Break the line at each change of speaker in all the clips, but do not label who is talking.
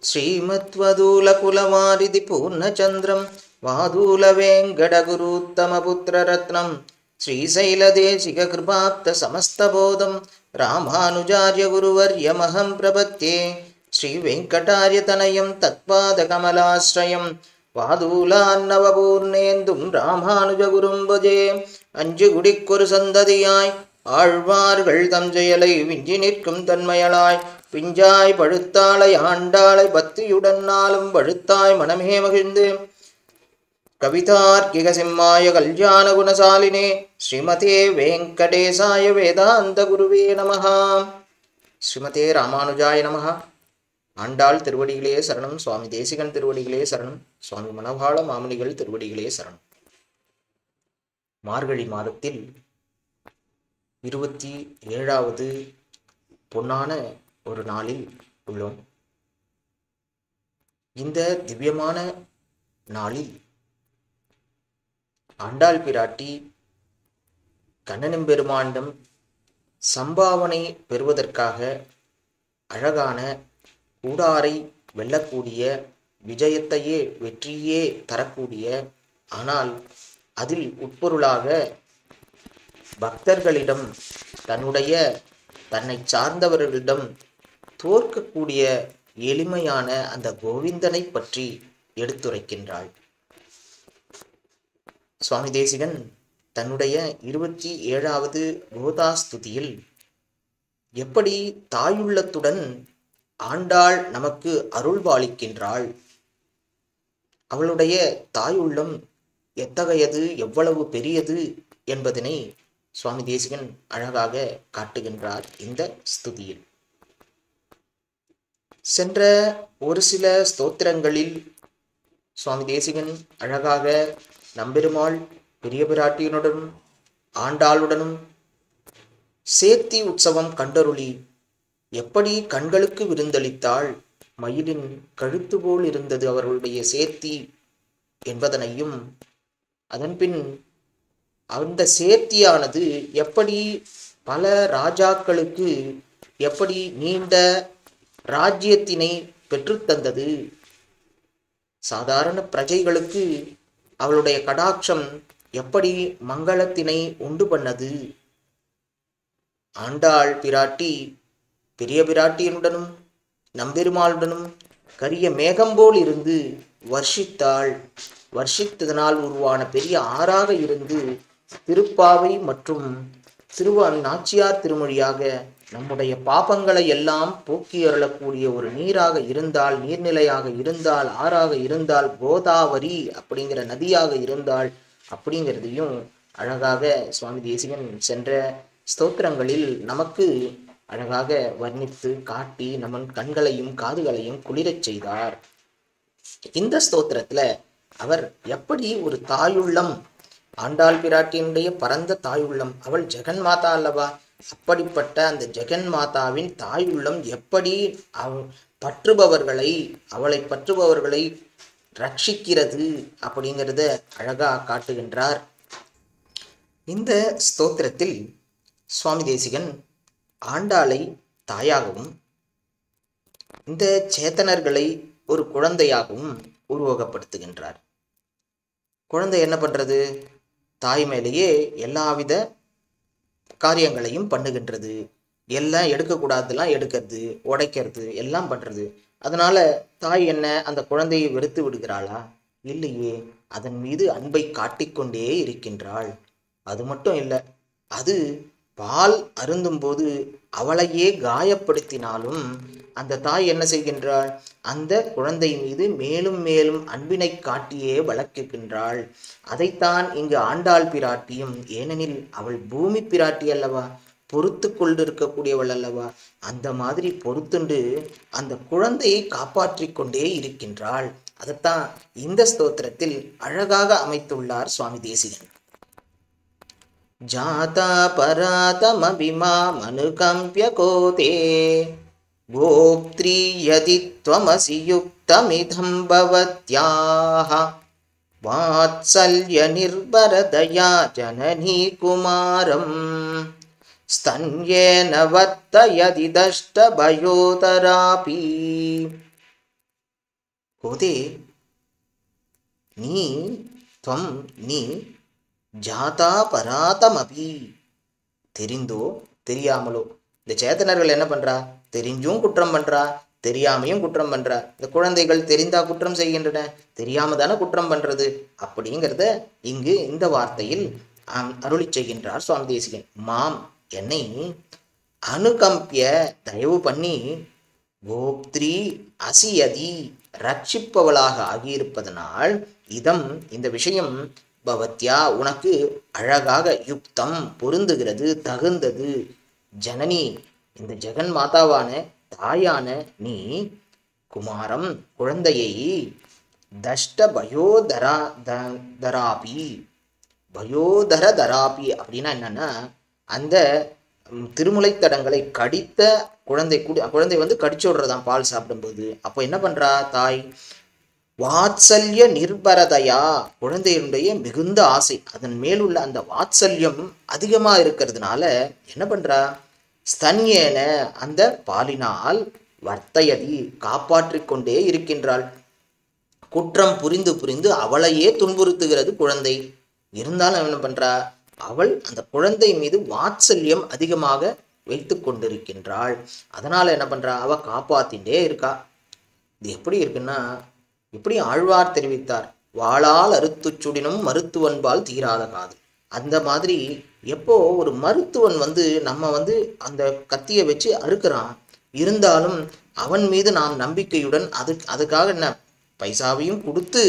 श्रीमद्वदूलकुलवारिधि पूर्णचन्द्रं वादूलवेङ्कटगुरुत्तमपुत्ररत्नं श्रीशैलदेशिककृपाप्तसमस्तबोधं रामानुजार्यगुरुवर्यमहं प्रपद्ये। श्रीवेङ्कटार्यतनयं तत्पादकमलाश्रयं वादूलान्नवपूर्णेन्दुं रामानुजगुरुं भजे। அஞ்சு குடிக்கொரு சந்ததியாய் ஆழ்வார்கள் தம் செயலை விஞ்சி நிற்கும் தன்மையலாய் பிஞ்சாய் பழுத்தாளை ஆண்டாளை பக்தியுடன் நாளும் பழுத்தாய் மனமே மகிழ்ந்து கவிதார்க்கிக சிம்மாய கல்யாண குணசாலினே ஸ்ரீமதே வெங்கடேசாய வேதாந்த குருவே நமஹா. ஸ்ரீமதே ராமானுஜாய நமஹா. ஆண்டாள் திருவடிகளே சரணம். சுவாமி தேசிகன் திருவடிகளே சரணம். சுவாமி மணவாள மாமுனிகள் திருவடிகளே சரணம். மார்கழி மாதத்தில் 27வது பொன்னான ஒரு நாளில் உள்ளோம். இந்த திவ்யமான நாளில் ஆண்டாள் பிராட்டி கண்ணனெம்பெருமானிடம் சம்பாவனை பெறுவதற்காக அழகான கூடாரை வெல்லக்கூடிய, விஜயத்தையே வெற்றியே தரக்கூடிய, ஆனால் அதில் உட்பொருளாக பக்தர்களிடம் தன்னை சார்ந்தவர்களிடம் தோற்கக்கூடிய எளிமையான அந்த கோவிந்தனை பற்றி எடுத்துரைக்கின்றாள். சுவாமி தேசிகன் தன்னுடைய 27வது கோதாஸ்துதியில் எப்படி தாயுள்ளத்துடன் ஆண்டாள் நமக்கு அருள்பாலிக்கின்றாள், அவளுடைய தாயுள்ளம் எத்தகையது, எவ்வளவு பெரியது என்பதனை சுவாமி தேசிகன் அழகாக காட்டுகின்றார் இந்த ஸ்துதியில். சென்ற ஒரு சில ஸ்தோத்திரங்களில் சுவாமி தேசிகன் அழகாக நம்பெருமாள் பெரிய பிராட்டியனுடனும் ஆண்டாளுடனும் சேர்த்தி உற்சவம் கண்டருளி எப்படி கண்களுக்கு விருந்தளித்தாள், மயிலின் கழுத்து போல் இருந்தது அவர்களுடைய சேர்த்தி என்பதனையும், அதன்பின் அந்த சேர்த்தியானது எப்படி பல ராஜாக்களுக்கு எப்படி நீண்ட ராஜ்யத்தினை பெற்றுத்தந்தது, சாதாரண பிரஜைகளுக்கு அவளுடைய கடாட்சம் எப்படி மங்களத்தினை உண்டு பண்ணது, ஆண்டாள் பிராட்டி பெரிய பிராட்டியனுடனும் நம்பெருமாளுடனும் கரிய மேகம் போல் இருந்து வர்ஷித்தாள். வர்ஷித்ததனால் உருவான பெரிய ஆறாக இருந்து திருப்பாவை மற்றும் நாச்சியார் திருமொழியாக நம்முடைய பாபங்களை எல்லாம் போக்கி அருளக்கூடிய ஒரு நீராக இருந்தால், நீர்நிலையாக இருந்தால், ஆறாக இருந்தால், கோதாவரி அப்படிங்கிற நதியாக இருந்தால் அப்படிங்கிறதையும் அழகாக சுவாமி தேசிகன் சென்ற ஸ்தோத்திரங்களில் நமக்கு அழகாக வர்ணித்து காட்டி நம்ம கண்களையும் காதுகளையும் குளிரச் செய்தார். இந்த ஸ்தோத்திரத்துல அவர் எப்படி ஒரு தாயுள்ளம், ஆண்டாள் பிராட்டியினுடைய பரந்த தாயுள்ளம், அவள் ஜெகன் மாதா அல்லவா, அப்படிப்பட்ட அந்த ஜெகன் மாதாவின் தாயுள்ளம் எப்படி அவளை பற்றுபவர்களை ரட்சிக்கிறது அப்படிங்கிறத அழகா காட்டுகின்றார். இந்த ஸ்தோத்திரத்தில் சுவாமி தேசிகன் ஆண்டாளை தாயாகவும் இந்த சேத்தனர்களை ஒரு குழந்தையாகவும் உருவகப்படுத்துகின்றார். குழந்தை என்ன பண்றது, தாய் மேலேயே எல்லாவித காரியங்களையும் பண்ணுகின்றது, எல்லாம் எடுக்கக்கூடாதெல்லாம் எடுக்கிறது, உடைக்கிறது எல்லாம் பண்றது. அதனால தாய் என்ன அந்த குழந்தையை வெறுத்து விடுகிறாளா? இல்லையே, அதன் மீது அன்பை காட்டிக்கொண்டே இருக்கின்றாள். அது மட்டும் இல்லை, அது பால் அருந்தும் போது அவளையே காயப்படுத்தினாலும் அந்த தாய் என்ன செய்கின்றாள், அந்த குழந்தை மீது மேலும் மேலும் அன்பினை காட்டியே வளர்க்கின்றாள். அதைத்தான் இங்கு ஆண்டாள் பிராட்டியும், ஏனெனில் அவள் பூமி பிராட்டி அல்லவா, பொறுத்து கொண்டு இருக்கக்கூடியவள் அல்லவா, அந்த மாதிரி பொறுத்துண்டு அந்த குழந்தையை காப்பாற்றி கொண்டே இருக்கின்றாள். அதைத்தான் இந்த ஸ்தோத்திரத்தில் அழகாக அமைத்துள்ளார் சுவாமி தேசிகன். ஜாதா பராதமபிமாம் அனுகம்பிய கோதே கோப்த்ரி யதி த்வமசி யுக்தமிதம் பவத்யாஹ வாத்சல்ய நிர்பரதயா ஜனனி குமாரம் ஸ்தன்யேன வர்த்தயதி தஷ்ட பயோதராபி. கோதே நீ துவம் நீ ஜாதா பராதமபி, தெரிந்தோ தெரியாமலோ. இந்த சேத்தனர்கள் என்ன பண்றா? தெரிஞ்சும் குற்றம் பண்றா, தெரியாமையும் குற்றம் பண்றா. இந்த குழந்தைகள் தெரிந்தா குற்றம் செய்கின்றன, தெரியாம தானே குற்றம் பண்றது அப்படிங்கிறத இங்கு இந்த வார்த்தையில் அருளி செய்கின்றார் சுவாமி தேசிகன். மாம் என்னை அனுகம்பிய தயவு பண்ணி கோப்திரி அசியதி ரட்சிப்பவளாக ஆகியிருப்பதனால் இதம் இந்த விஷயம் பவத்யா உனக்கு அழகாக யுக்தம் பொருந்துகிறது, தகுந்தது. ஜனனி இந்த ஜெகன் மாதாவான தாயான நீ குமாரம் குழந்தையை தஷ்ட பயோதரா தராபி, பயோதர தராபி அப்படின்னா என்னன்னா அந்த திருமுலைத்தடங்களை கடித்த குழந்தை வந்து கடிச்சு விடுறதான் பால் சாப்பிடும்போது. அப்போ என்ன பண்றா தாய்? வாத்சல்ய நிர்பரதையா, குழந்தையினுடைய மிகுந்த ஆசை, அதன் மேலுள்ள அந்த வாத்சல்யம் அதிகமா இருக்கிறதுனால என்ன பண்றா? ஸ்தன்யேன அந்த பாலினால் வர்த்தயதி காப்பாற்றி கொண்டே இருக்கின்றாள். குற்றம் புரிந்து புரிந்து அவளையே துன்புறுத்துகிறது குழந்தை. இருந்தாலும் என்ன பண்றா? அவள் அந்த குழந்தை மீது வாத்சல்யம் அதிகமாக வைத்து கொண்டிருக்கின்றாள். அதனால என்ன பண்றா? அவ காப்பாத்தின்றே இருக்கா. இது எப்படி இருக்குன்னா, இப்படி ஆழ்வார் தெரிவித்தார், வாளால் அறுத்து சுடினும் மருத்துவன்பால் தீராத காது. அந்த மாதிரி எப்போ ஒரு மருத்துவன் வந்து நம்ம வந்து அந்த கத்தியை வச்சு அறுக்கிறான், இருந்தாலும் அவன் மீது நாம் நம்பிக்கையுடன் அதுக்காக என்ன பைசாவையும் கொடுத்து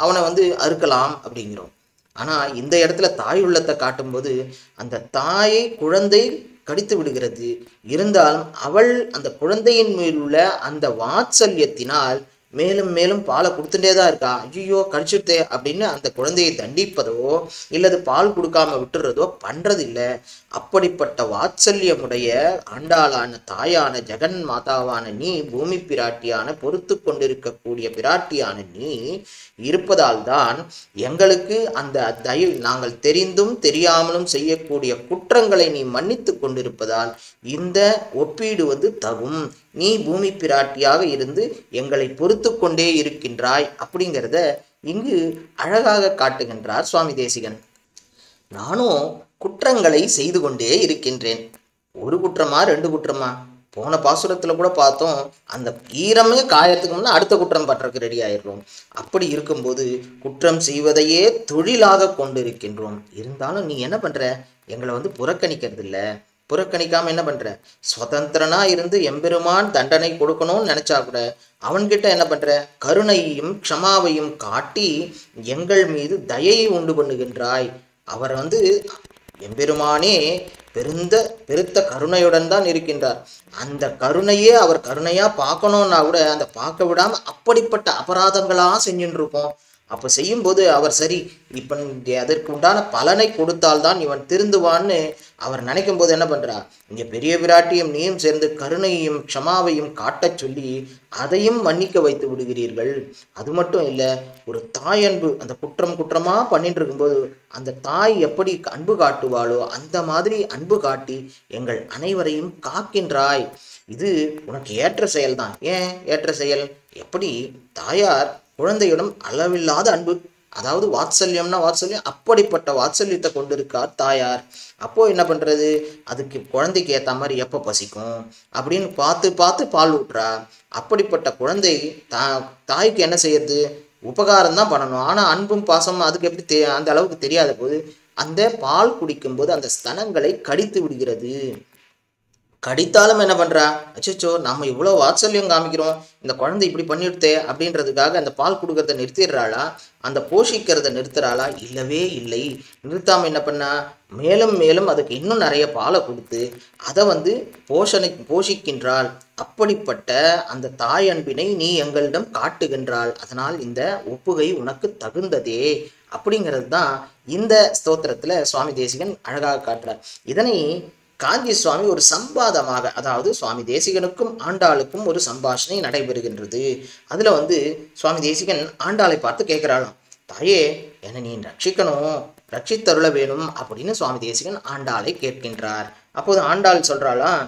அவனை வந்து அறுக்கலாம் அப்படிங்கிறோம். ஆனா இந்த இடத்துல தாய் உள்ளத்தை காட்டும்போது அந்த தாயை குழந்தை கடித்து விடுகிறது. இருந்தாலும் அவள் அந்த குழந்தையின் மேலுள்ள அந்த வாத்சல்யத்தினால் மேலும் மேலும் பாலை கொடுத்துட்டே தான் இருக்கா. ஐயோ கடிச்சுட்டே அப்படின்னு அந்த குழந்தையை தண்டிப்பதோ இல்லது பால் கொடுக்காம விட்டுறதோ பண்றது இல்லை. அப்படிப்பட்ட வாத்சல்யமுடைய ஆண்டாளான தாயான ஜெகன் மாதாவான நீ, பூமி பிராட்டியான பொறுத்து கொண்டிருக்கக்கூடிய பிராட்டியான நீ இருப்பதால் தான் எங்களுக்கு அந்த நாங்கள் தெரிந்தும் தெரியாமலும் செய்யக்கூடிய குற்றங்களை நீ மன்னித்து கொண்டிருப்பதால் இந்த ஒப்பீடு வந்து தகும். நீ பூமி பிராட்டியாக இருந்து எங்களை பொறுத்து கொண்டே இருக்கின்றாய் அப்படிங்கிறத இங்கு அழகாக காட்டுகின்றார் சுவாமி தேசிகன். நானும் குற்றங்களை செய்து கொண்டே இருக்கின்றேன். ஒரு குற்றமா ரெண்டு குற்றமா? போன பாசுரத்துல கூட பார்த்தோம், அந்த ஈரமே காயறதுக்கு முன்னா அடுத்த குற்றம் பண்றதுக்கு ரெடி ஆயிடுறோம். அப்படி இருக்கும்போது குற்றம் செய்வதையே தொழிலாக கொண்டிருக்கின்றோம். இருந்தாலும் நீ என்ன பண்ற? எங்களை வந்து புறக்கணிக்கிறது இல்லை. புறக்கணிக்காம என்ன பண்ற? சுதந்திரனா இருந்து எம்பெருமான் தண்டனை கொடுக்கணும்னு நினைச்சா கூட அவன்கிட்ட என்ன பண்ற? கருணையையும் க்ஷமாவையும் காட்டி எங்கள் மீது தயையை உண்டு பண்ணுகின்றாய். அவர் வந்து எம்பெருமானே பெருத்த கருணையுடன் தான் இருக்கின்றார். அந்த கருணையே அவர் கருணையா பார்க்கணும்னா கூட அந்த பார்க்க விடாம அப்படிப்பட்ட அபராதங்களா செஞ்சுட்டு இருப்போம். அப்போ செய்யும்போது அவர் சரி இப்போ அதற்கு உண்டான பலனை கொடுத்தால்தான் இவன் திருந்துவான்னு அவர் நினைக்கும் போது என்ன பண்றா? இங்க பெரிய பிராட்டியும் நீயும் சேர்ந்து கருணையையும் க்ஷமாவையும் காட்டச் சொல்லி அதையும் மன்னிக்க வைத்து விடுகிறீர்கள். அது மட்டும் இல்லை, ஒரு தாய் அன்பு அந்த குற்றமா பண்ணிட்டு இருக்கும்போது அந்த தாய் எப்படி அன்பு காட்டுவாளோ அந்த மாதிரி அன்பு காட்டி எங்கள் அனைவரையும் காக்கின்றாய். இது உனக்கு ஏற்ற செயல்தான். ஏன் ஏற்ற செயல்? எப்படி தாயார் குழந்தையிடம் அளவில்லாத அன்பு, அதாவது வாத்சல்யம்னா வாத்சல்யம், அப்படிப்பட்ட வாத்சல்யத்தை கொண்டிருக்கார் தாயார். அப்போ என்ன பண்றது? அதுக்கு குழந்தைக்கு ஏற்ற மாதிரி எப்போ பசிக்கும் அப்படின்னு பார்த்து பார்த்து பால் ஊட்டுறா. அப்படிப்பட்ட குழந்தை தாய்க்கு என்ன செய்யறது? உபகாரம் தான் பண்ணணும். ஆனால் அன்பும் பாசமும் அதுக்கு எப்படி அந்த அளவுக்கு தெரியாத போது அந்த பால் குடிக்கும்போது அந்த ஸ்தனங்களை கடித்து விடுகிறது. கடித்தாலும் என்ன பண்றா? அச்சோ நம்ம இவ்வளோ வாத்சல்யம் காமிக்கிறோம், இந்த குழந்தை இப்படி பண்ணிவிடுதே அப்படின்றதுக்காக அந்த பால் கொடுக்கறத நிறுத்திடுறாளா? அந்த போஷிக்கிறத நிறுத்துறாளா? இல்லவே இல்லை. நிறுத்தாம என்ன பண்ணா? மேலும் மேலும் அதுக்கு இன்னும் நிறைய பாலை கொடுத்து அதை வந்து போஷிக்கின்றாள். அப்படிப்பட்ட அந்த தாய் அன்பினை நீ எங்களிடம் காட்டுகின்றாள். அதனால் இந்த ஒப்புகை உனக்கு தகுந்ததே அப்படிங்கிறது தான் இந்த ஸ்தோத்திரத்துல சுவாமி தேசிகன் அழகாக காட்டுறார். இதனை காஞ்சி சுவாமி ஒரு சம்பாதமாக, அதாவது சுவாமி தேசிகனுக்கும் ஆண்டாளுக்கும் ஒரு சம்பாஷணை நடைபெறுகின்றது. அதுல வந்து சுவாமி தேசிகன் ஆண்டாளை பார்த்து கேட்கிறாளாம், தாயே என்னை நீ ரட்சிக்கணும், ரட்சித்தருள வேணும் அப்படின்னு சுவாமி தேசிகன் ஆண்டாளை கேட்கின்றார். அப்போது ஆண்டாள் சொல்றாளாம்,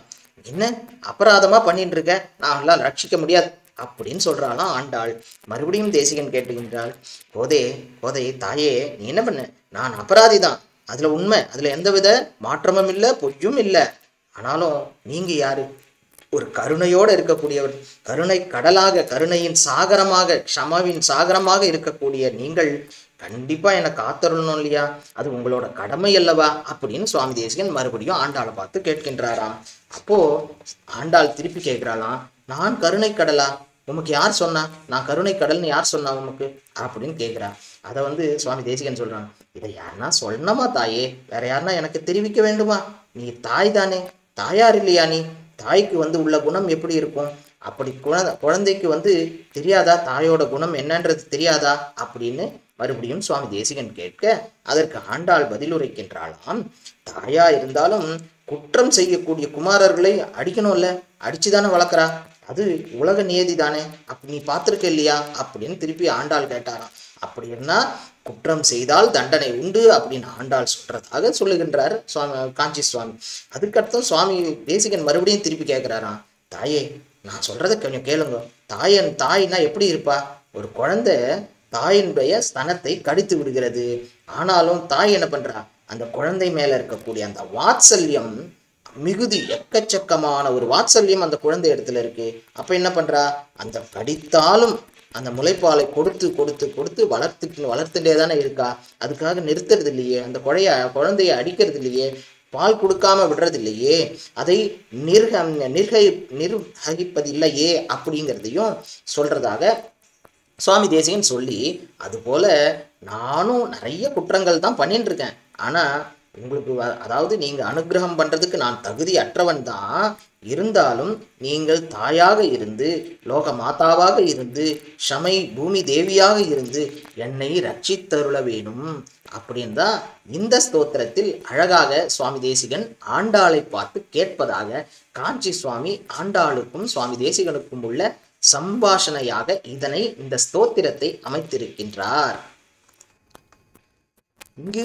என்ன அபராதமா பண்ணிட்டு இருக்க, நான் எல்லாம் ரட்சிக்க முடியாது, அப்படின்னு சொல்றாளாம் ஆண்டாள். மறுபடியும் தேசிகன் கேட்டுகின்றாள், கோதே கோதை தாயே, நீ என்ன பண்ண? நான் அபராதி தான், அதுல உண்மை, அதுல எந்தவித மாற்றமும் இல்லை, பொய்யும் இல்லை. ஆனாலும் நீங்க யாரு? ஒரு கருணையோடு இருக்கக்கூடியவர், கருணை கடலாக, கருணையின் சாகரமாக, க்ஷமாவின் சாகரமாக இருக்கக்கூடிய நீங்கள் கண்டிப்பா என்னை காத்தருளணும் இல்லையா? அது உங்களோட கடமை அல்லவா? அப்படின்னு சுவாமி தேசிகன் மறுபடியும் ஆண்டாளை பார்த்து கேட்கின்றாராம். அப்போ ஆண்டாள் திருப்பி கேட்கிறாளாம், நான் கருணை கடலா? உமக்கு யார் சொன்னா? நான் கருணை கடல்னு யார் சொன்னா உமக்கு? அப்படின்னு கேட்கிறா. அதை சுவாமி தேசிகன் சொல்றான், இதை யாருன்னா சொல்லணுமா தாயே? வேற யாருன்னா எனக்கு தெரிவிக்க வேண்டுமா? நீ தாய் தானே, தாயார் இல்லையா நீ? தாய்க்கு உள்ள குணம் எப்படி இருக்கும்? அப்படி குழந்தைக்கு தெரியாதா தாயோட குணம் என்னன்றது தெரியாதா? அப்படின்னு மறுபடியும் சுவாமி தேசிகன் கேட்க, அதற்கு ஆண்டாள் பதிலுரைக்கின்றாளாம், தாயா இருந்தாலும் குற்றம் செய்யக்கூடிய குமாரர்களை அடிக்கணும்ல, அடிச்சுதானே வளர்க்குறா, அது உலக நியதி தானே, அப்படி நீ பார்த்துருக்க இல்லையா? அப்படின்னு திருப்பி ஆண்டாள் கேட்டாராம். அப்படின்னா குற்றம் செய்தால் தண்டனை உண்டு அப்படின்னு ஆண்டாள் சொல்றதாக சொல்லுகின்றார் சுவாமி காஞ்சி சுவாமி. அதுக்கடுத்தும் சுவாமி தேசிகன் மறுபடியும் திருப்பி கேட்கிறாராம், தாயே நான் சொல்றதை கொஞ்சம் கேளுங்க. தாய்னா எப்படி இருப்பா? ஒரு குழந்தை தாயினுடைய ஸ்தனத்தை கடித்து விடுகிறது. ஆனாலும் தாய் என்ன பண்றா? அந்த குழந்தை மேல இருக்கக்கூடிய அந்த வாத்சல்யம் மிகுதி, எக்கச்சக்கமான ஒரு வாத்சல்யம் அந்த குழந்தை இடத்துல இருக்கு. அப்ப என்ன பண்றா? அந்த கடித்தாலும் அந்த முளைப்பாலை கொடுத்து கொடுத்து கொடுத்து வளர்த்துட்டே தானே இருக்கா. அதுக்காக நிறுத்துறது இல்லையே, அந்த குழந்தைய அடிக்கிறது இல்லையே, பால் கொடுக்காம விடுறது இல்லையே, அதை நிர்வகிப்பதில்லையே அப்படிங்கிறதையும் சொல்றதாக சுவாமி தேசிகன் சொல்லி, அதுபோல நானும் நிறைய குற்றங்கள் தான் பண்ணிட்டு இருக்கேன். ஆனா உங்களுக்கு அதாவது நீங்க அனுகிரகம் பண்றதுக்கு நான் தகுதி அற்றவன் தான். இருந்தாலும் நீங்கள் தாயாக இருந்து, லோக மாதாவாக இருந்து, ஷமை பூமி தேவியாக இருந்து என்னை ரட்சித்தருள வேணும் அப்படின்னு தான் இந்த ஸ்தோத்திரத்தில் அழகாக சுவாமி தேசிகன் ஆண்டாளை பார்த்து கேட்பதாக காஞ்சி சுவாமி ஆண்டாளுக்கும் சுவாமி தேசிகனுக்கும் உள்ள சம்பாஷணையாக இந்த ஸ்தோத்திரத்தை அமைத்திருக்கின்றார். இங்கு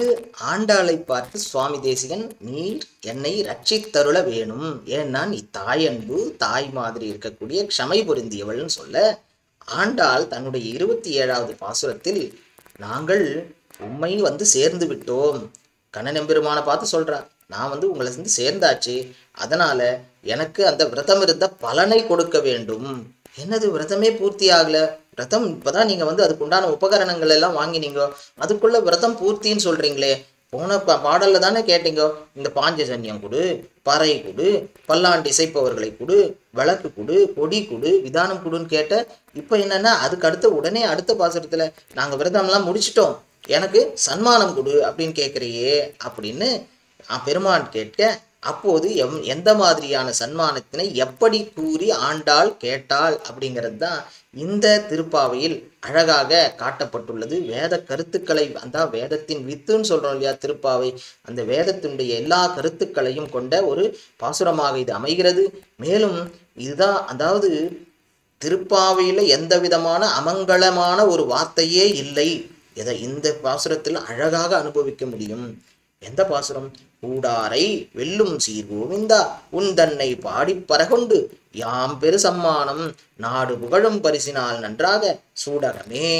ஆண்டாளை பார்த்து சுவாமி தேசிகன், நீர் என்னை ரட்சித்தருள வேணும், ஏன்னா நீ தாயன்பு, தாய் மாதிரி இருக்கக்கூடிய க்ஷமை பொருந்தியவள்னு சொல்ல, ஆண்டாள் தன்னுடைய 27வது பாசுரத்தில் நாங்கள் உம்மை சேர்ந்து விட்டோம், கண்ணனெம்பெருமான பார்த்து சொல்றா, நான் உங்களை சேர்ந்தாச்சு, அதனால எனக்கு அந்த விரதம் இருந்த பலனை கொடுக்க வேண்டும். என்னது விரதமே பூர்த்தி ஆகல? விரதம் இப்பதான் நீங்க அதுக்கு உண்டான உபகரணங்கள் எல்லாம் வாங்கினீங்க, அதுக்குள்ள விரதம் பூர்த்தின்னு சொல்றீங்களே. போன பாடல்ல தானே கேட்டீங்க, இந்த பாஞ்சஜன்யம் கொடு, பறை கொடு, பல்லாண்டு இசைப்பவர்களை கொடு, விளக்கு கொடு, கொடி கொடு, விதானம் கொடுன்னு கேட்ட. இப்ப என்னன்னா அதுக்கு உடனே அடுத்த பாசுரத்துல நாங்க விரதம்லாம் முடிச்சிட்டோம், எனக்கு சன்மானம் கொடு அப்படின்னு கேட்குறியே அப்படின்னு பெருமான் கேட்க, அப்போது எந்த மாதிரியான சன்மானத்தினை எப்படி கூறி ஆண்டாள் கேட்டாள் அப்படிங்கிறது தான் இந்த திருப்பாவையில் அழகாக காட்டப்பட்டுள்ளது. வேத கருத்துக்களை, அந்த வேதத்தின் வித்துன்னு சொல்றோம் இல்லையா திருப்பாவை, அந்த வேதத்தினுடைய எல்லா கருத்துக்களையும் கொண்ட ஒரு பாசுரமாக இது அமைகிறது. மேலும் இதுதான், அதாவது திருப்பாவையில எந்த விதமான அமங்கலமான ஒரு வார்த்தையே இல்லை. இதை இந்த பாசுரத்தில் அழகாக அனுபவிக்க முடியும். எந்த பாசுரம்? கூடாரை வெல்லும் சீர்கோவிந்தா உன் தன்னை பாடி பரகொண்டு யாம் பெரு சம்மானம் நாடு புகழும் பரிசினால் நன்றாக சூடகமே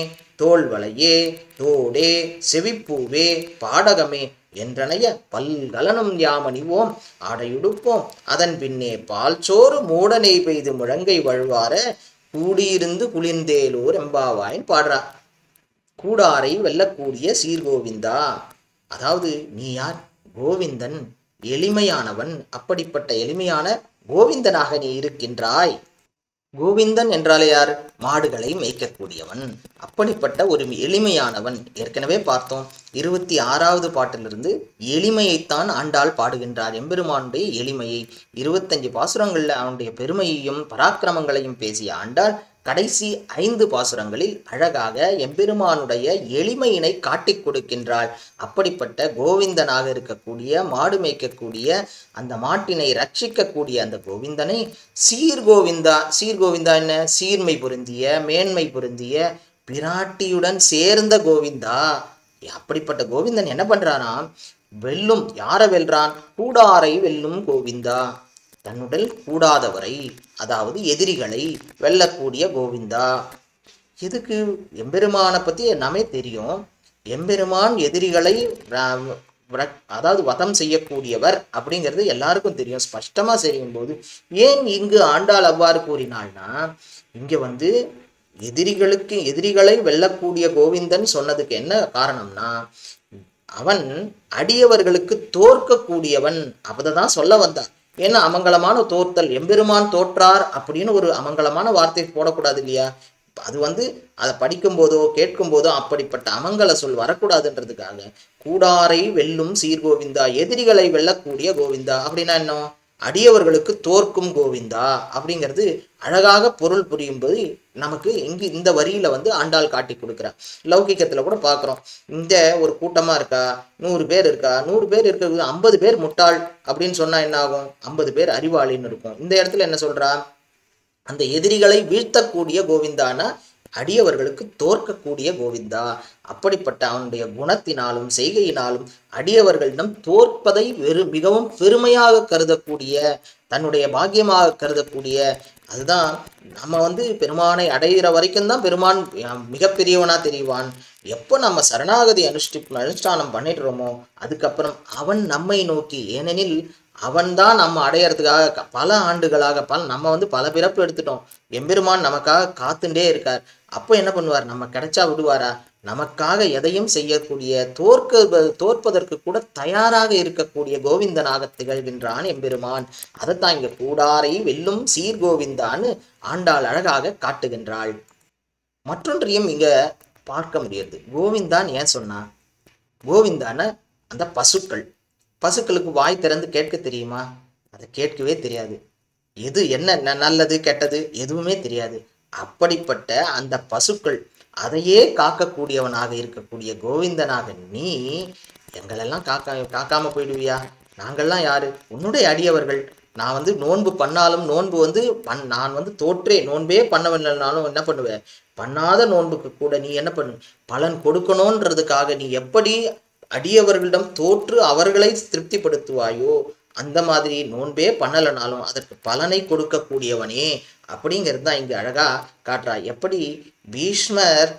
தோல்வளையே தோடே செவிப்பூவே பாடகமே என்றனைய பல்கலனும் யாமணிவோம் ஆடையுடுப்போம் அதன் பின்னே பால் சோறு மூடனை பெய்து முழங்கை வழுவார கூடியிருந்து குளிர்ந்தேலோர் எம்பாவாயின் பாடுறா. கூடாரை வெல்லக்கூடிய சீர்கோவிந்தா, அதாவது நீ யார்? கோவிந்தன், எளிமையானவன். அப்படிப்பட்ட எளிமையான கோவிந்தனாக நீ இருக்கின்றாய். கோவிந்தன் என்றாலே யார்? மாடுகளை மேய்க்கக்கூடியவன். அப்படிப்பட்ட ஒரு எளிமையானவன். ஏற்கனவே பார்த்தோம் 26வது பாட்டிலிருந்து எளிமையைத்தான் ஆண்டாள் பாடுகின்றார், எம்பெருமானுடைய எளிமையை. 25 பாசுரங்கள்ல அவனுடைய பெருமையையும் பராக்கிரமங்களையும் பேசிய ஆண்டாள் கடைசி 5 பாசுரங்களில் அழகாக எம்பெருமானுடைய எளிமையினை காட்டி கொடுக்கின்றாள். அப்படிப்பட்ட கோவிந்தனாக இருக்கக்கூடிய, மாடு மேய்க்கக்கூடிய, அந்த மாட்டினை ரட்சிக்கக்கூடிய அந்த கோவிந்தனை சீர்கோவிந்தா, சீர்கோவிந்தா என்ன? சீர்மை பொருந்திய, மேன்மை பொருந்திய, பிராட்டியுடன் சேர்ந்த கோவிந்தா. அப்படிப்பட்ட கோவிந்தன் என்ன பண்றானா? வெல்லும், யாரை வெல்றான்? கூடாரை வெல்லும் கோவிந்தா. தன்னுடல் கூடாதவரை, அதாவது எதிரிகளை வெல்லக்கூடிய கோவிந்தா. எதுக்கு? எம்பெருமானை பற்றி எல்லாமே தெரியும். எம்பெருமான் எதிரிகளை அதாவது வதம் செய்யக்கூடியவர் அப்படிங்கிறது எல்லாருக்கும் தெரியும், ஸ்பஷ்டமா செய்யும் போது ஏன் இங்கு ஆண்டாள் அவ்வாறு கூறினாள்னா, இங்க எதிரிகளை வெல்லக்கூடிய கோவிந்தன் சொன்னதுக்கு என்ன காரணம்னா, அவன் அடியவர்களுக்கு தோற்கக்கூடியவன், அப்பதான் சொல்ல வந்தான். ஏன்னா அமங்கலமான தோற்றல், எம்பெருமான் தோற்றார் அப்படின்னு ஒரு அமங்கலமான வார்த்தை போடக்கூடாது இல்லையா? அது அதை படிக்கும் போதோ கேட்கும் போதோ அப்படிப்பட்ட அமங்கல சொல் வரக்கூடாதுன்றதுக்காக கூடாரை வெல்லும் சீர்கோவிந்தா, எதிரிகளை வெல்லக்கூடிய கோவிந்தா அப்படின்னா என்ன? அடியவர்களுக்கு தோற்கும் கோவிந்தா அப்படிங்கிறது அழகாக பொருள் புரியும்போது நமக்கு இங்கு இந்த வரியில ஆண்டாள் காட்டி கொடுக்குறா. லௌகிக்கத்துல கூட பார்க்குறோம், இந்த ஒரு கூட்டமா இருக்கா, 100 பேர் இருக்கா, 100 பேர் இருக்கிறது 50 பேர் முட்டாள் அப்படின்னு சொன்னா என்ன ஆகும்? 50 பேர் அறிவாளின்னு இருக்கும். இந்த இடத்துல என்ன சொல்றா? அந்த எதிரிகளை வீழ்த்தக்கூடிய கோவிந்தானா அடியவர்களுக்கு தோற்கக்கூடிய கோவிந்தா. அப்படிப்பட்ட அவனுடைய குணத்தினாலும் செய்கையினாலும் அடியவர்களிடம் தோற்பதை மிகவும் பெருமையாக கருதக்கூடிய, தன்னுடைய பாக்கியமாக கருதக்கூடிய, அதுதான் நம்ம பெருமானை அடைகிற வரைக்கும் தான் பெருமான் மிகப்பெரியவனா தெரிவான். எப்போ நம்ம சரணாகதி அனுஷ்டானம் பண்ணிடுறோமோ அதுக்கப்புறம் அவன் நம்மை நோக்கி, ஏனெனில் அவன்தான் நம்ம அடையறதுக்காக பல ஆண்டுகளாக நம்ம பல பிறப்பு எடுத்துட்டோம், எம்பெருமான் நமக்காக காத்துட்டே இருக்கார். அப்போ என்ன பண்ணுவார்? நம்ம கிடைச்சா விடுவாரா? நமக்காக எதையும் செய்யக்கூடிய, தோற்பதற்கு கூட தயாராக இருக்கக்கூடிய கோவிந்தனாக திகழ்கின்றான் எம்பெருமான். அதைத்தான் இங்க கூடாரை வெல்லும் சீர்கோவிந்தான்னு ஆண்டாள் அழகாக காட்டுகின்றாள். மற்றொன்றையும் இங்க பார்க்க முடியாது. கோவிந்தான் ஏன் சொன்னா? கோவிந்தான அந்த பசுக்களுக்கு வாய் திறந்து கேட்க தெரியுமா? அதை கேட்கவே தெரியாது. எது என்ன நல்லது கெட்டது எதுவுமே தெரியாது. அப்படிப்பட்ட அந்த பசுக்கள் அதையே காக்கக்கூடியவனாக இருக்கக்கூடிய கோவிந்தனாக நீ எங்களெல்லாம் காக்காம போயிடுவியா? நாங்கள்லாம் யாரு? உன்னுடைய அடியவர்கள். நான் நோன்பு பண்ணாலும் நோன்பு நான் தோற்றே நோன்பே பண்ணவில்லைனாலும் என்ன பண்ணுவேன்? பண்ணாத நோன்புக்கு கூட நீ என்ன பண்ணு? பலன் கொடுக்கணுன்றதுக்காக நீ எப்படி அடியவர்களிடம் தோற்று அவர்களை திருப்திப்படுத்துவாயோ அந்த மாதிரி நோன்பே பண்ணலைனாலும் அதற்கு பலனை கொடுக்கக்கூடியவனே அப்படிங்கிறது தான் இங்கு அழகா காட்டுறா. எப்படி பீஷ்மர்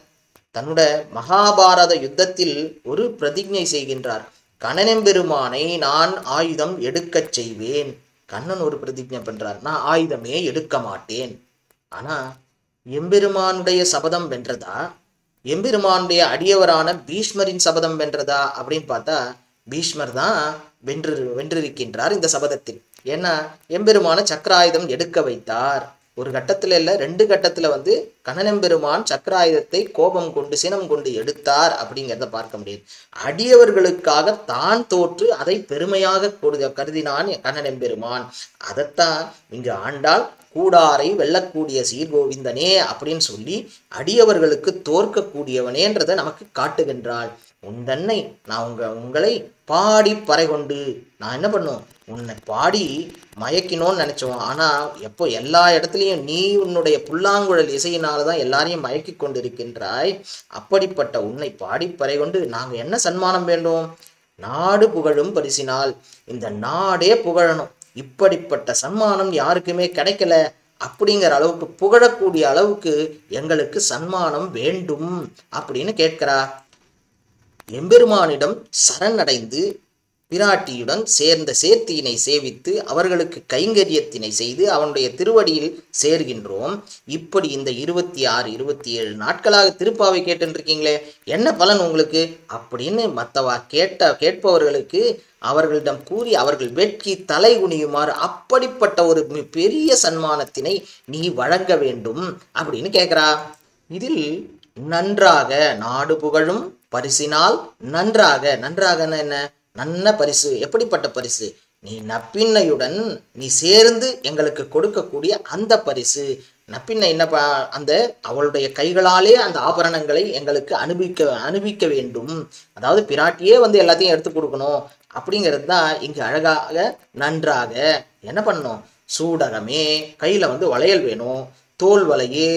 தன்னோட மகாபாரத யுத்தத்தில் ஒரு பிரதிஜை செய்கின்றார், கண்ணனெம்பெருமானை நான் ஆயுதம் எடுக்கச் செய்வேன். கண்ணன் ஒரு பிரதிஜை பண்றார், நான் ஆயுதமே எடுக்க மாட்டேன். ஆனா எம்பெருமானுடைய சபதம் வென்றதா, எம்பெருமானுடைய அடியவரான பீஷ்மரின் சபதம் வென்றதா அப்படின்னு பார்த்தா பீஷ்மர் தான் வென்றிருக்கின்றார் இந்த சபதத்தில். ஏன்னா எம்பெருமான சக்கராயுதம் எடுக்க வைத்தார். ஒரு கட்டத்துல இல்ல 2 கட்டத்துல கண்ணனெம்பெருமான் சக்கராயுதத்தை கோபம் கொண்டு சினம் கொண்டு எடுத்தார் அப்படிங்கிறத பார்க்க முடியுது. அடியவர்களுக்காக தான் தோற்று அதை பெருமையாக கருதினான் கண்ணனெம்பெருமான். அதைத்தான் இங்கு ஆண்டாள் கூடாரை வெல்லக்கூடிய சீர்கோவிந்தனே அப்படின்னு சொல்லி அடியவர்களுக்கு தோற்கக்கூடியவனேன்றதை நமக்கு காட்டுகின்றாள். உந்தன்னை நான் உங்களை பாடி பறை கொண்டு நான் என்ன பண்ணும்? உன்னை பாடி மயக்கினோன்னு நினைச்சோம். ஆனா எப்போ எல்லா இடத்துலையும் நீ உன்னுடைய புல்லாங்குழல் இசையினால்தான் எல்லாரையும் மயக்கி கொண்டு இருக்கின்றாய். அப்படிப்பட்ட உன்னை பாடி பறை கொண்டு நாங்க என்ன சன்மானம் வேண்டும்? நாடு புகழும் பரிசினால் இந்த நாடே புகழணும். இப்படிப்பட்ட சன்மானம் யாருக்குமே கிடைக்கல. அப்படிங்கிற அளவுக்கு புகழக்கூடிய அளவுக்கு எங்களுக்கு சன்மானம் வேண்டும் அப்படின்னு கேட்கிறா. எம்பெருமானிடம் சரணடைந்து பிராட்டியுடன் சேர்ந்த சேர்த்தியினை சேவித்து அவர்களுக்கு கைங்கரியத்தினை செய்து அவனுடைய திருவடியில் சேர்கின்றோம். இப்படி இந்த 26 27 நாட்களாக திருப்பாவை கேட்டுருக்கீங்களே, என்ன பலன் உங்களுக்கு அப்படின்னு மற்றவா கேட்பவர்களுக்கு அவர்களிடம் கூறி அவர்கள் வெட்கி தலை குனியுமாறு அப்படிப்பட்ட ஒரு பெரிய சன்மானத்தினை நீ வழங்க வேண்டும் அப்படின்னு கேட்கிறா. இதில் நன்றாக நாடு புகழும் பரிசினால் நன்றாகன்னா என்ன? நல்ல பரிசு. எப்படிப்பட்ட பரிசு? நீ நப்பின்னையுடன் நீ சேர்ந்து எங்களுக்கு கொடுக்கக்கூடிய அந்த பரிசு. நப்பின்னை என்னப்பா? அந்த அவளுடைய கைகளாலே அந்த ஆபரணங்களை எங்களுக்கு அனுபவிக்க வேண்டும். அதாவது பிராட்டியே எல்லாத்தையும் எடுத்து கொடுக்கணும் அப்படிங்கிறது தான் இங்கு அழகாக நன்றாக என்ன பண்ணணும்? சூடகமே, கையில வளையல் வேணும், தோல் வலையே,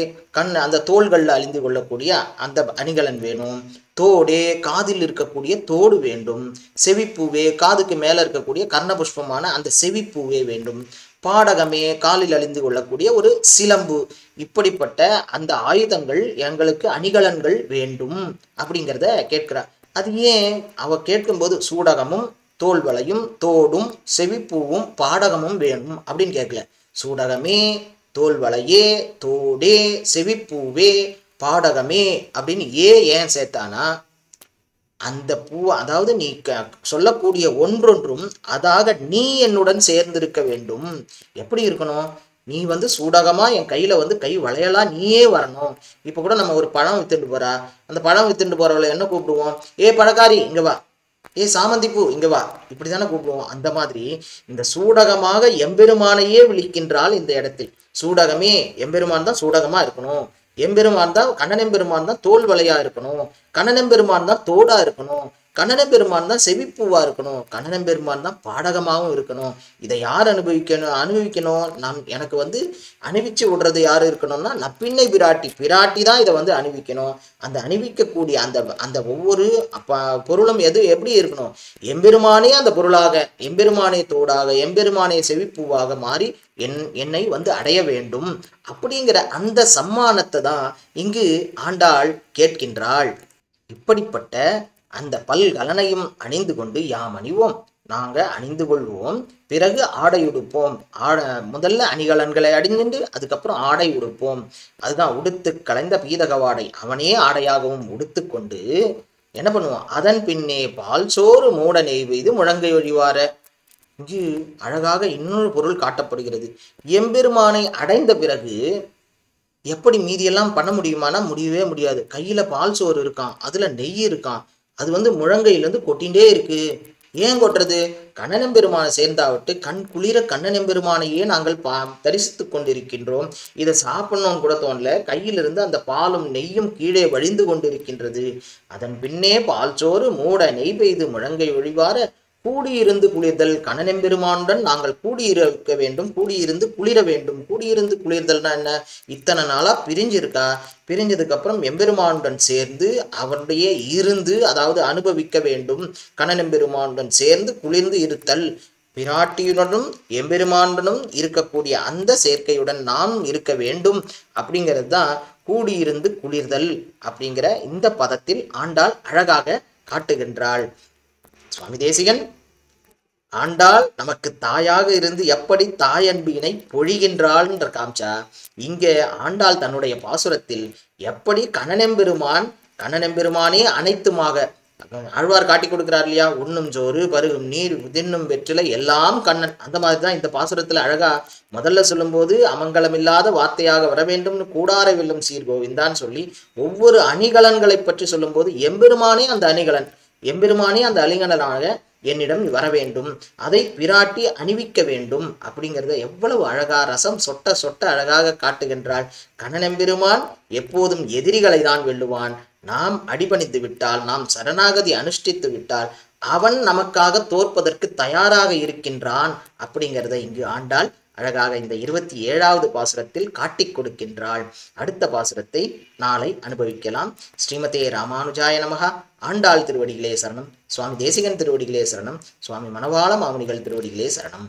அந்த தோள்களில் அழிந்து கொள்ளக்கூடிய அந்த அணிகலன் வேணும், தோடே காதில் இருக்கக்கூடிய தோடு வேண்டும், செவிப்பூவே காதுக்கு மேல இருக்கக்கூடிய கர்ணபுஷ்பமான அந்த செவிப்பூவே வேண்டும், பாடகமே காலில் அணிந்து கொள்ளக்கூடிய ஒரு சிலம்பு, இப்படிப்பட்ட அந்த ஆயுதங்கள் எங்களுக்கு அணிகலன்கள் வேண்டும் அப்படிங்கிறத கேட்கிறார். அது ஏன் அவ கேட்கும்போது சூடகமும் தோல்வளையும் தோடும் செவிப்பூவும் பாடகமும் வேணும் அப்படின்னு கேட்கல. சூடகமே தோல்வளையே தோடே செவிப்பூவே பாடகமே அப்படின்னு ஏன் சேர்த்தானா, அந்த பூ அதாவது நீ சொல்லக்கூடிய ஒன்றொன்றும் அதாக நீ என்னுடன் சேர்ந்திருக்க வேண்டும். எப்படி இருக்கணும், நீ சூடகமா என் கையில கை வளையலா நீயே வரணும். இப்ப கூட நம்ம ஒரு பழம் வித்துட்டு போறா, அந்த பழம் வித்துட்டு போறவளை என்ன கூப்பிடுவோம், ஏ பழக்காரி இங்க வா, ஏ சாமந்தி பூ இங்க வா, இப்படித்தானே கூப்பிடுவோம். அந்த மாதிரி இந்த சூடகமாக எம்பெருமானையே விழிக்கின்றால் இந்த இடத்தில். சூடகமே, எம்பெருமான் தான் சூடகமா இருக்கணும், எம்பெருமான் தான் கண்ணனெம்பெருமான் தான் தோல் வலையா இருக்கணும், கண்ணனெம்பெருமான் தான் தோடா இருக்கணும், கண்ணனெம்பெருமான் தான் செவிப்பூவா இருக்கணும், கண்ணனெம்பெருமான் தான் பாடகமாகவும் இருக்கணும். இதை யார் அனுபவிக்கணும் நாம் எனக்கு அணிவிச்சு விடுறது யாரு இருக்கணும்னா நப்பின்னை பிராட்டி தான் இதை அணிவிக்கணும். அந்த அணிவிக்கக்கூடிய அந்த அந்த ஒவ்வொரு பொருளும் எப்படி இருக்கணும், எம்பெருமானே அந்த பொருளாக, எம்பெருமானே தோடாக, எம்பெருமானே செவிப்பூவாக மாறி என்னை அடைய வேண்டும் அப்படிங்கிற அந்த சம்மானத்தை தான் இங்கு ஆண்டாள் கேட்கின்றாள். இப்படிப்பட்ட அந்த பல்கலனையும் அணிந்து கொண்டு யாம் அணிவோம், நாங்க அணிந்து கொள்வோம், பிறகு ஆடை உடுப்போம். முதல்ல அணிகலன்களை அணிந்துட்டு அதுக்கப்புறம் ஆடை உடுப்போம். அதுதான் உடுத்து கலைந்த பீதகவாடை, அவனே ஆடையாகவும் உடுத்து கொண்டு என்ன பண்ணுவோம், அதன் பின்னே பால் சோறு மூட நெய்வெய்து முழங்கை ஒழிவார. இங்கு அழகாக இன்னொரு பொருள் காட்டப்படுகிறது. எம்பெருமானை அடைந்த பிறகு எப்படி மீதியெல்லாம் பண்ண முடியுமானா முடியவே முடியாது. கையில பால் சோறு இருக்கான், அதுல நெய் இருக்கான், அது முழங்கையிலேருந்து கொட்டிகிட்டே இருக்கு. ஏன் கொட்டுறது, கண்ணனெம்பெருமானை சேர்ந்தாவிட்டு கண் குளிர கண்ணனெம்பெருமானையே நாங்கள் தரிசித்து கொண்டிருக்கின்றோம். இதை சாப்பிடணும்னு கூட தோணல, கையிலிருந்து அந்த பாலும் நெய்யும் கீழே வழிந்து கொண்டிருக்கின்றது. அதன் பின்னே பால் சோறு மூட நெய் பெய்து முழங்கை ஒழிவார கூடியிருந்து குளிர்தல், கண்ணனெம்பெருமானுடன் நாங்கள் கூடியிருக்க வேண்டும், கூடியிருந்து குளிர வேண்டும். கூடியிருந்து குளிர்தல்னா என்ன, இத்தனை நாளா பிரிஞ்சிருக்கா, பிரிஞ்சதுக்கு அப்புறம் எம்பெருமானுடன் சேர்ந்து அவருடைய இருந்து அதாவது அனுபவிக்க வேண்டும். கண்ணனெம்பெருமானுடன் சேர்ந்து குளிர்ந்து இருத்தல், பிராட்டியுடனும் எம்பெருமானுடனும் இருக்கக்கூடிய அந்த சேர்க்கையுடன் நாம் இருக்க வேண்டும் அப்படிங்கிறது தான் கூடியிருந்து குளிர்தல் அப்படிங்கிற இந்த பதத்தில் ஆண்டாள் அழகாக காட்டுகின்றாள். சுவாமி தேசிகன் ஆண்டாள் நமக்கு தாயாக இருந்து எப்படி தாயன்பினை பொழிகின்றாள் என்ற காமிச்சா, இங்கே ஆண்டாள் தன்னுடைய பாசுரத்தில் எப்படி கண்ணனெம்பெருமானே அனைத்துமாக ஆழ்வார் காட்டி கொடுக்கிறார் இல்லையா, உண்ணும் சோறு பருகும் நீர் தின்னும் வெற்றிலை எல்லாம் கண்ணன். அந்த மாதிரி தான் இந்த பாசுரத்துல அழகா முதல்ல சொல்லும்போது அமங்கலமில்லாத வார்த்தையாக வர வேண்டும்னு கூடார வெல்லும் சீர்கோவிந்தான்னு சொல்லி ஒவ்வொரு அணிகலன்களை பற்றி சொல்லும்போது எம்பெருமானே அந்த அணிகலன், எம்பெருமானே அந்த அலிங்கனாக என்னிடம் வர வேண்டும், அதை பிராட்டி அணிவிக்க வேண்டும் அப்படிங்கிறத எவ்வளவு அழகா ரசம் சொட்ட சொட்ட அழகாக காட்டுகின்றாள். கண்ணனெம்பெருமான் எப்போதும் எதிரிகளை தான் வெல்லுவான். நாம் அடிபணித்து விட்டால், நாம் சரணாகதி அனுஷ்டித்து விட்டால் அவன் நமக்காக தோற்பதற்கு தயாராக இருக்கின்றான் அப்படிங்கிறத இங்கு ஆண்டாள் அழகாக இந்த 27வது பாசுரத்தில் காட்டிக் கொடுக்கின்றாள். அடுத்த பாசுரத்தை நாளை அனுபவிக்கலாம். ஸ்ரீமதே ராமானுஜாய நமஹ. ஆண்டாள் திருவடிகளே சரணம். சுவாமி தேசிகன் திருவடிகளே சரணம். சுவாமி மணவாள மாமுனிகள் திருவடிகளே சரணம்.